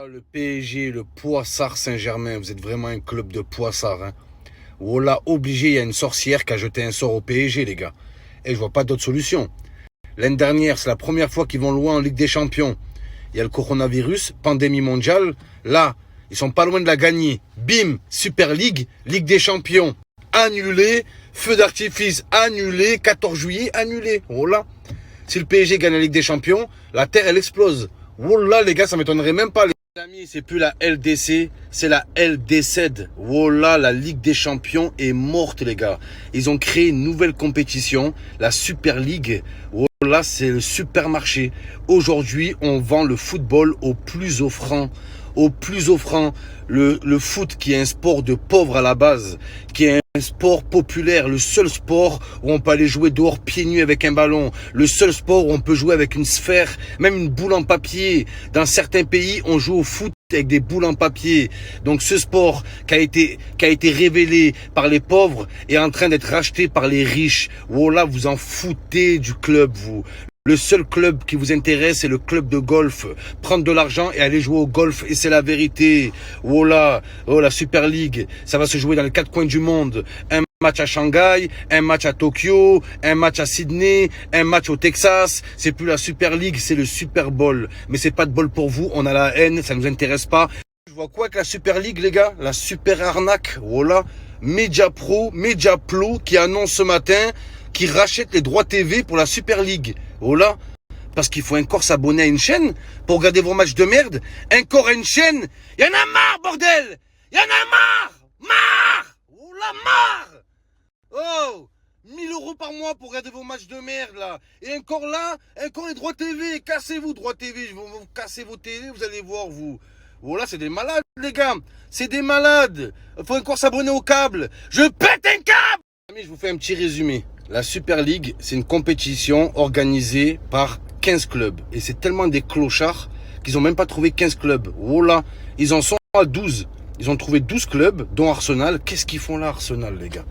Le PSG, le Poissard Saint-Germain, vous êtes vraiment un club de poissards. Hein. Voilà, obligé, il y a une sorcière qui a jeté un sort au PSG, les gars. Et je vois pas d'autre solution. L'année dernière, c'est la première fois qu'ils vont loin en Ligue des Champions. Il y a le coronavirus, pandémie mondiale. Là, ils sont pas loin de la gagner. Bim, Super League, Ligue des Champions, annulé. Feu d'artifice, annulé. 14 juillet, annulé. Voilà. Si le PSG gagne la Ligue des Champions, la Terre, elle explose. Voilà, les gars, ça m'étonnerait même pas. Les amis, c'est plus la LDC, c'est la LDC. Voilà, la Ligue des Champions est morte, les gars. Ils ont créé une nouvelle compétition, la Super League. Voilà, c'est le supermarché. Aujourd'hui, on vend le football au plus offrant. Au plus offrant, le foot qui est un sport de pauvres à la base, qui est un sport populaire, le seul sport où on peut aller jouer dehors pieds nus avec un ballon, le seul sport où on peut jouer avec une sphère, même une boule en papier. Dans certains pays, on joue au foot avec des boules en papier. Donc ce sport qui a été révélé par les pauvres est en train d'être racheté par les riches. Voilà, vous en foutez du club, vous. Le seul club qui vous intéresse, c'est le club de golf. Prendre de l'argent et aller jouer au golf. Et c'est la vérité. Voilà. Oh, la Super League. Ça va se jouer dans les 4 coins du monde. Un match à Shanghai, un match à Tokyo, un match à Sydney, un match au Texas. C'est plus la Super League, c'est le Super Bowl. Mais c'est pas de bol pour vous. On a la haine. Ça nous intéresse pas. Je vois quoi avec la Super League, les gars? La super arnaque. Voilà. Mediapro qui annonce ce matin qui rachète les droits TV pour la Super League. Oh là, parce qu'il faut encore s'abonner à une chaîne pour regarder vos matchs de merde. Encore une chaîne. Y en a marre, bordel. Y en a marre. Marre. Oh la marre. Oh, 1000 € par mois pour regarder vos matchs de merde, là. Et encore là, encore les droits TV. Cassez-vous, droits TV. Je vais vous casser vos télé, vous allez voir, vous. Voilà, c'est des malades, les gars. C'est des malades. Il faut encore s'abonner au câble. Je pète un câble. Je vous fais un petit résumé. La Super League, c'est une compétition organisée par 15 clubs. Et c'est tellement des clochards qu'ils n'ont même pas trouvé 15 clubs. Voilà, ils en sont à 12. Ils ont trouvé 12 clubs, dont Arsenal. Qu'est-ce qu'ils font là, Arsenal, les gars?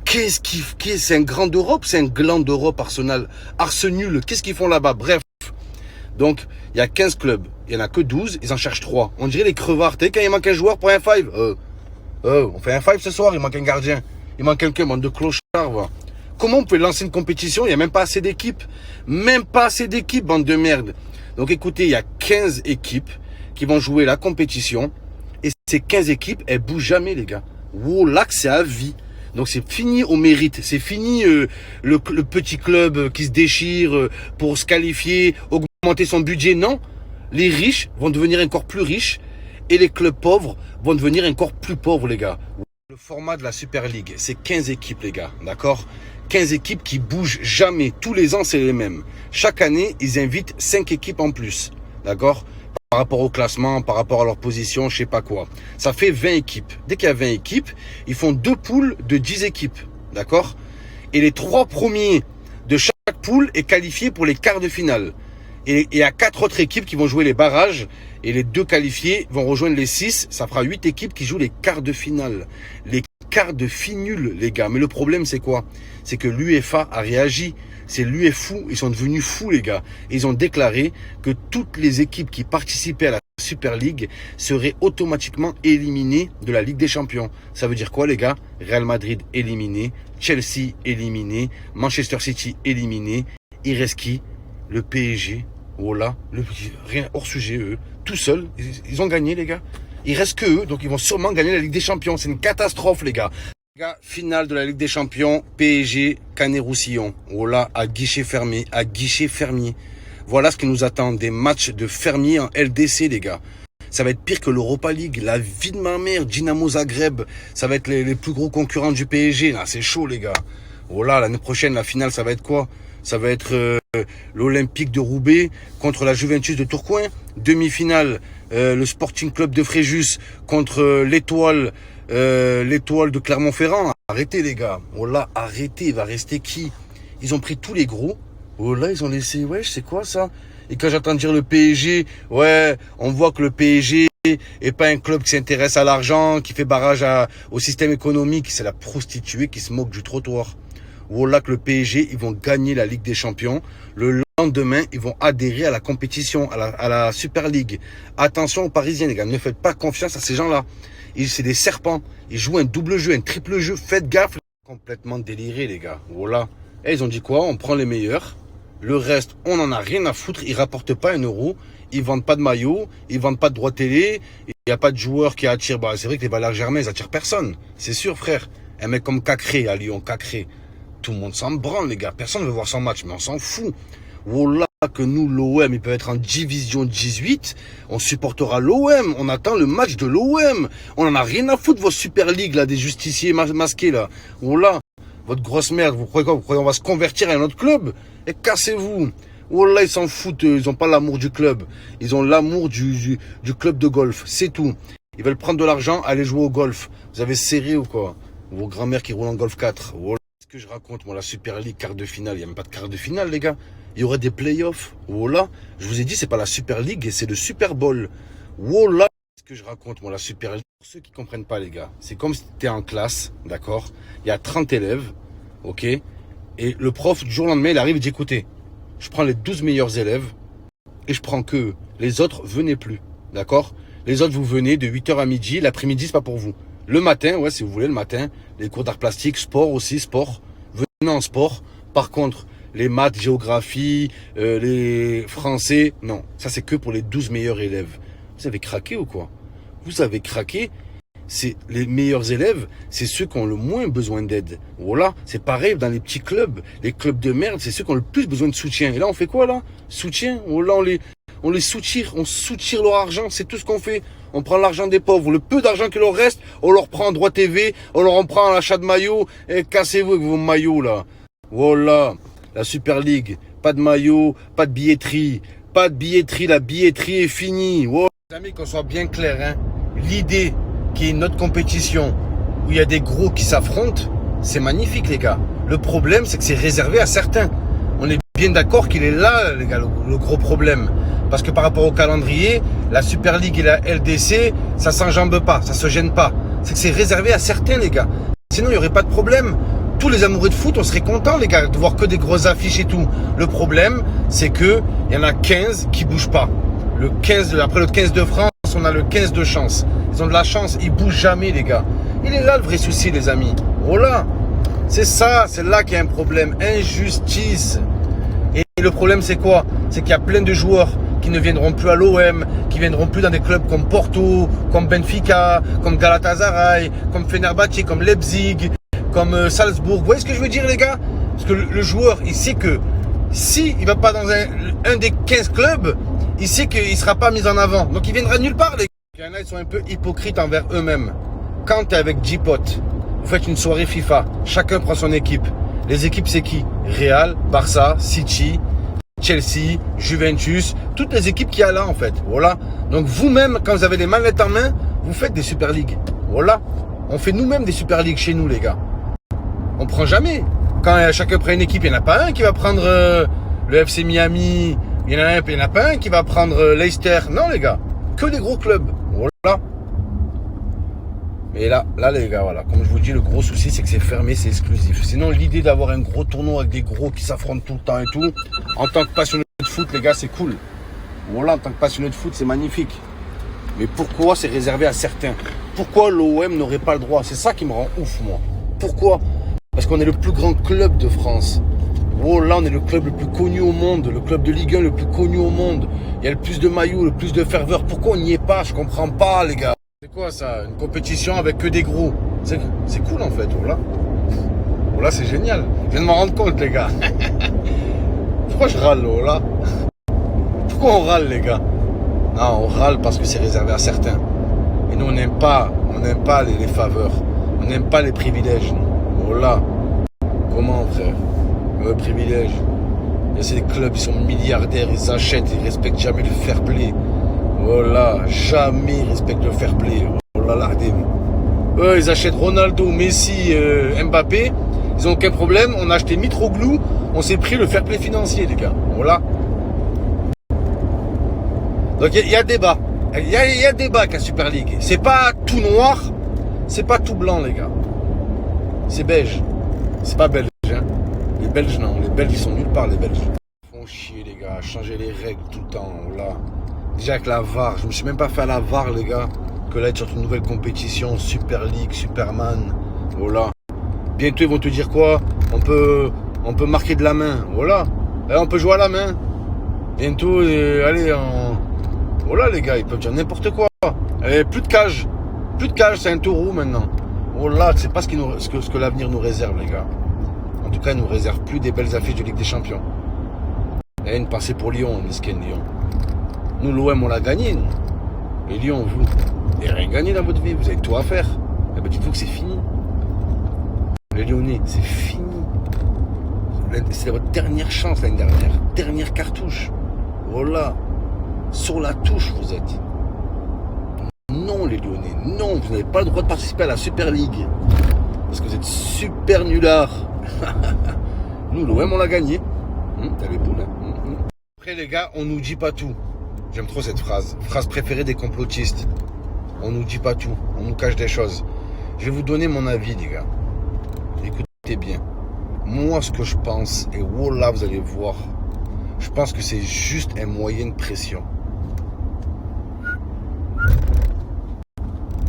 C'est un grand d'Europe, c'est un gland d'Europe, Arsenal. Arsenal, qu'est-ce qu'ils font là-bas? Bref. Donc, il y a 15 clubs. Il n'y en a que 12, ils en cherchent 3. On dirait les crevards. Tu sais, quand il manque un joueur pour un 5, on fait un 5 ce soir, il manque un gardien. Il manque quelqu'un, bande de clochards, voilà. Comment on peut lancer une compétition? Il n'y a même pas assez d'équipes. Même pas assez d'équipes, bande de merde. Donc écoutez, il y a 15 équipes qui vont jouer la compétition. Et ces 15 équipes, elles bougent jamais, les gars. Wow, là, c'est à vie. Donc c'est fini au mérite. C'est fini le petit club qui se déchire pour se qualifier, augmenter son budget. Non, les riches vont devenir encore plus riches. Et les clubs pauvres vont devenir encore plus pauvres, les gars. Le format de la Super League, c'est 15 équipes, les gars, d'accord? 15 équipes qui bougent jamais. Tous les ans, c'est les mêmes. Chaque année, ils invitent 5 équipes en plus, d'accord? Par rapport au classement, par rapport à leur position, je sais pas quoi. Ça fait 20 équipes. Dès qu'il y a 20 équipes, ils font 2 poules de 10 équipes, d'accord? Et les 3 premiers de chaque poule est qualifié pour les quarts de finale. Et il y a 4 autres équipes qui vont jouer les barrages. Et les 2 qualifiés vont rejoindre les 6. Ça fera 8 équipes qui jouent les quarts de finale. Les quarts de finule, les gars. Mais le problème, c'est quoi? C'est que l'UEFA a réagi. C'est l'UEFA. Ils sont devenus fous, les gars. Et ils ont déclaré que toutes les équipes qui participaient à la Super League seraient automatiquement éliminées de la Ligue des Champions. Ça veut dire quoi, les gars? Real Madrid éliminé. Chelsea éliminé. Manchester City éliminé. Il reste qui? Le PSG. Voilà, rien hors sujet, eux, tout seuls, ils ont gagné, les gars. Il reste que eux, donc ils vont sûrement gagner la Ligue des Champions. C'est une catastrophe, les gars. Les gars, finale de la Ligue des Champions, PSG, Canet-Roussillon. Voilà, à guichet fermé, à guichet fermier. Voilà ce qui nous attend, des matchs de fermiers en LDC, les gars. Ça va être pire que l'Europa League, la vie de ma mère, Dynamo Zagreb. Ça va être les plus gros concurrents du PSG. Là, c'est chaud, les gars. Voilà, l'année prochaine, la finale, ça va être quoi? Ça va être l'Olympique de Roubaix contre la Juventus de Tourcoing. Demi-finale, le Sporting Club de Fréjus contre l'étoile de Clermont-Ferrand. Arrêtez, les gars. Oh là, arrêtez. Il va rester qui? Ils ont pris tous les gros. Oh là, ils ont laissé... Ouais, c'est quoi ça? Et quand j'entends dire le PSG, ouais, on voit que le PSG est pas un club qui s'intéresse à l'argent, qui fait barrage au système économique. C'est la prostituée qui se moque du trottoir. Voilà que le PSG, ils vont gagner la Ligue des Champions. Le lendemain, ils vont adhérer à la compétition, à la Super League. Attention aux Parisiens, les gars, ne faites pas confiance à ces gens-là. C'est des serpents. Ils jouent un double jeu, un triple jeu. Faites gaffe. Complètement déliré, les gars. Voilà. Et ils ont dit quoi? On prend les meilleurs. Le reste, on en a rien à foutre. Ils rapportent pas 1€. Ils vendent pas de maillot. Ils vendent pas de droits télé. Il n'y a pas de joueurs qui attirent. Bah, c'est vrai que les Valeurs Germain, ils attirent personne. C'est sûr, frère. Un mec comme Cacré à Lyon, Cacré. Tout le monde s'en branle, les gars. Personne ne veut voir son match, mais on s'en fout. Voilà que nous, l'OM, il peut être en division 18. On supportera l'OM. On attend le match de l'OM. On en a rien à foutre de vos Super League, là, des justiciers masqués, là. Voilà. Votre grosse merde. Vous croyez quoi? Vous croyez qu'on va se convertir à un autre club? Et cassez-vous. Voilà, ils s'en foutent. Ils n'ont pas l'amour du club. Ils ont l'amour du club de golf. C'est tout. Ils veulent prendre de l'argent, aller jouer au golf. Vous avez serré ou quoi? Vos grand-mères qui roulent en golf 4. Voilà. Que je raconte, moi, la Super League, quart de finale, il n'y a même pas de quart de finale, les gars. Il y aurait des playoffs. Voilà. Je vous ai dit, c'est pas la Super League, c'est le Super Bowl. Voilà. Ce que je raconte, moi, la Super League. Pour ceux qui ne comprennent pas, les gars, c'est comme si tu es en classe, d'accord? Il y a 30 élèves, ok? Et le prof, du jour au lendemain, il arrive et dit, écoutez, je prends les 12 meilleurs élèves et je prends que eux. Les autres, venez plus, d'accord? Les autres, vous venez de 8h à midi. L'après-midi, c'est pas pour vous. Le matin, ouais, si vous voulez, le matin, les cours d'art plastique, sport aussi, sport. Venez en sport. Par contre, les maths, géographie, les français, non. Ça, c'est que pour les 12 meilleurs élèves. Vous avez craqué ou quoi? Vous avez craqué. C'est les meilleurs élèves, c'est ceux qui ont le moins besoin d'aide. Voilà, c'est pareil dans les petits clubs. Les clubs de merde, c'est ceux qui ont le plus besoin de soutien. Et là, on fait quoi, là? Soutien? Voilà, on les soutire, on soutire leur argent, c'est tout ce qu'on fait. On prend l'argent des pauvres, le peu d'argent qu'il leur reste, on leur prend en droit TV, on leur en prend en achat de maillots, et cassez-vous avec vos maillots là. Voilà, la Super League, pas de maillot, pas de billetterie, la billetterie est finie. Voilà. Les amis, qu'on soit bien clair, hein, l'idée qu'il y ait une autre compétition où il y a des gros qui s'affrontent, c'est magnifique les gars. Le problème, c'est que c'est réservé à certains. On est bien d'accord qu'il est là, les gars, le gros problème. Parce que par rapport au calendrier, la Super League et la LDC, ça s'enjambe pas, ça se gêne pas. C'est que c'est réservé à certains, les gars. Sinon, il n'y aurait pas de problème. Tous les amoureux de foot, on serait contents, les gars, de voir que des grosses affiches et tout. Le problème, c'est que il y en a 15 qui bougent pas. Après le 15 de France, on a le 15 de chance. Ils ont de la chance, ils bougent jamais, les gars. Il est là le vrai souci, les amis. Voilà. C'est ça, c'est là qu'il y a un problème. Injustice. Et le problème, c'est quoi? C'est qu'il y a plein de joueurs qui ne viendront plus à l'OM, qui viendront plus dans des clubs comme Porto, comme Benfica, comme Galatasaray, comme Fenerbahçe, comme Leipzig, comme Salzbourg. Vous voyez ce que je veux dire, les gars? Parce que le joueur, il sait que si il va pas dans un des 15 clubs, il sait qu'il ne sera pas mis en avant. Donc il viendra nulle part, les gars. Il y en a, ils sont un peu hypocrites envers eux-mêmes. Quand tu es avec 10 potes, vous faites une soirée FIFA, chacun prend son équipe. Les équipes, c'est qui? Real, Barça, City, Chelsea, Juventus, toutes les équipes qu'il y a là en fait. Voilà. Donc vous-même, quand vous avez les manettes en main, vous faites des Super League. Voilà. On fait nous-mêmes des Super League chez nous, les gars. On prend jamais. Quand chacun prend une équipe, il n'y en a pas un qui va prendre le FC Miami. Il n'y en a pas un qui va prendre Leicester. Non, les gars. Que des gros clubs. Voilà. Mais là, les gars, voilà. Comme je vous dis, le gros souci, c'est que c'est fermé, c'est exclusif. Sinon, l'idée d'avoir un gros tournoi avec des gros qui s'affrontent tout le temps et tout, en tant que passionné de foot, les gars, c'est cool. Voilà, en tant que passionné de foot, c'est magnifique. Mais pourquoi c'est réservé à certains? Pourquoi l'OM n'aurait pas le droit? C'est ça qui me rend ouf, moi. Pourquoi? Parce qu'on est le plus grand club de France. Voilà, on est le club le plus connu au monde, le club de Ligue 1 le plus connu au monde. Il y a le plus de maillots, le plus de ferveur. Pourquoi on n'y est pas? Je comprends pas, les gars. C'est quoi ça? Une compétition avec que des gros. C'est cool en fait, voilà. Voilà, c'est génial. Je viens de m'en rendre compte, les gars. Pourquoi je râle, voilà? Pourquoi on râle, les gars? Non, on râle parce que c'est réservé à certains. Et nous, on n'aime pas les faveurs. On n'aime pas les privilèges, nous. Voilà. Comment, frère? Le privilège. Il y a ces clubs, ils sont milliardaires, ils achètent, ils respectent jamais le fair play. Voilà, jamais ils respectent le fair play. Voilà, l'ardem. Eux, ils achètent Ronaldo, Messi, Mbappé. Ils n'ont aucun problème. On a acheté Mitroglou. On s'est pris le fair play financier, les gars. Voilà. Donc, il y a débat. Il y a débat avec la Super League. C'est pas tout noir. C'est pas tout blanc, les gars. C'est beige. C'est pas belge, hein. Les Belges, non. Les Belges, ils sont nulle part, les Belges. font chier, les gars. Changer les règles tout le temps. Là. Déjà avec la VAR. Je me suis même pas fait à la VAR, les gars. Que là, être sur une nouvelle compétition. Super League, Superman. Voilà. Bientôt, ils vont te dire quoi? On peut marquer de la main. Voilà. Là, on peut jouer à la main. Bientôt, allez, voilà, les gars. Ils peuvent dire n'importe quoi. Allez, plus de cage. Plus de cage, c'est un taureau maintenant. Voilà, c'est pas ce que l'avenir nous réserve, les gars. En tout cas, il nous réserve plus des belles affiches de Ligue des Champions. Et une pensée pour Lyon, Misken Lyon. Nous, l'OM, on l'a gagné, nous. Et Lyon, vous n'avez rien gagné dans votre vie, vous avez tout à faire. Eh ben, dites-vous que c'est fini. Les Lyonnais, c'est fini. C'est votre dernière chance l'année dernière. Dernière cartouche. Voilà. Sur la touche, vous êtes. Non, les Lyonnais, non, vous n'avez pas le droit de participer à la Super League. Parce que vous êtes super nullards. Nous, l'OM, on l'a gagné. T'as les boules, hein. Après, les gars, on nous dit pas tout. J'aime trop cette phrase. Phrase préférée des complotistes. On nous dit pas tout. On nous cache des choses. Je vais vous donner mon avis, les gars. Écoutez bien. Moi, ce que je pense, et voilà, vous allez voir, je pense que c'est juste un moyen de pression.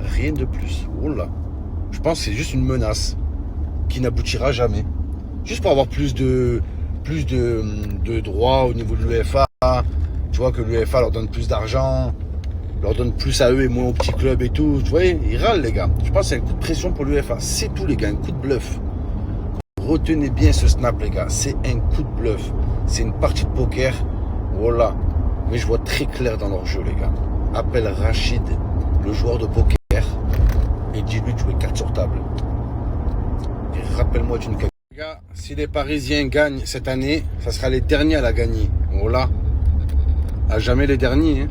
Rien de plus. Voilà. Je pense que c'est juste une menace qui n'aboutira jamais. Juste pour avoir plus de droits au niveau de l'UEFA. Tu vois que l'UEFA leur donne plus d'argent, leur donne plus à eux et moins aux petits clubs et tout. Tu vois, ils râlent, les gars. Je pense que c'est un coup de pression pour l'UEFA. C'est tout, les gars, un coup de bluff. Retenez bien ce snap, les gars. C'est un coup de bluff. C'est une partie de poker. Voilà. Mais je vois très clair dans leur jeu, les gars. Appelle Rachid, le joueur de poker, et dis-lui de jouer carte sur table. Et rappelle-moi d'une carte. Les gars, si les Parisiens gagnent cette année, ça sera les derniers à la gagner. Voilà. À jamais les derniers. Hein.